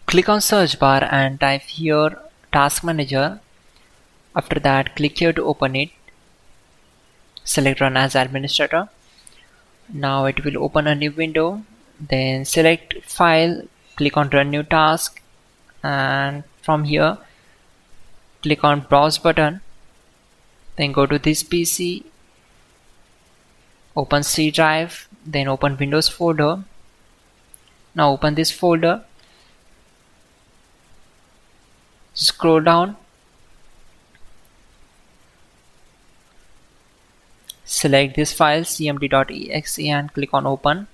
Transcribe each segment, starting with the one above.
Click on search bar and type here task manager. After that, click here to open it. Select run as administrator. Now it will open a new window. Then select file, click on run new task, and from here click on browse button. Then go to this PC, open C drive, then open Windows folder. Now open this folder, scroll down, select this file cmd.exe and click on open.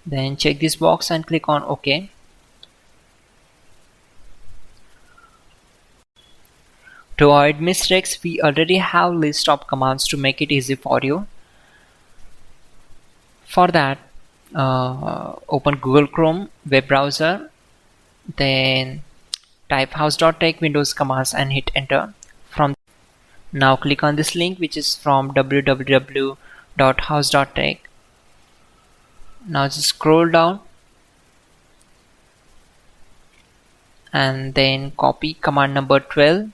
Then check this box and click on OK. To avoid mistakes, we already have list of commands to make it easy for you. For that, open Google Chrome web browser, then type hows.tech Windows commands and hit enter. Now click on this link, which is from www.hows.tech. Now just scroll down and then copy command number 12.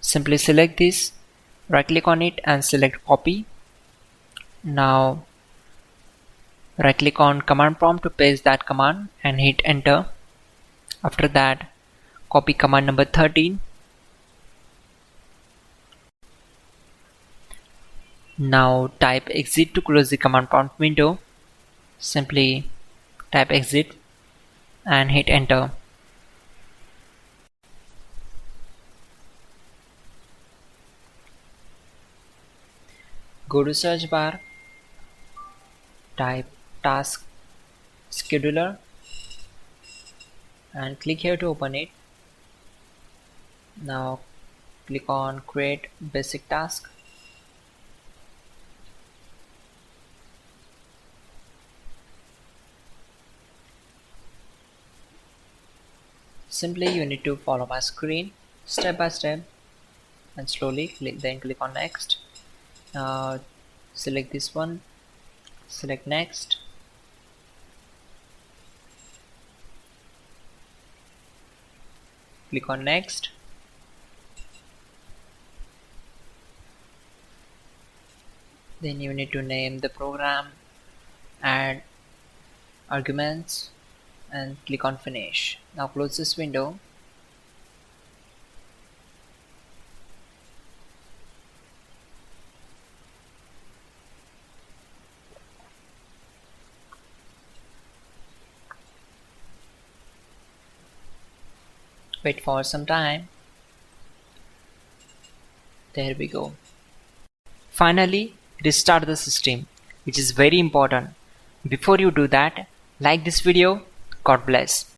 Simply select this, right click on it and select copy. Now right click on command prompt to paste that command and hit enter. After that, copy command number 13. Now type exit to close the command prompt window. Simply type exit and hit enter. Go to search bar, type task scheduler and click here to open it. Now click on create basic task. Simply you need to follow my screen step by step and slowly click on next. Select this one, select next, click on next, then you need to name the program, add arguments and click on finish. Now close this window. Wait for some time. There we go. Finally, restart the system, which is very important. Before you do that, like this video. God bless.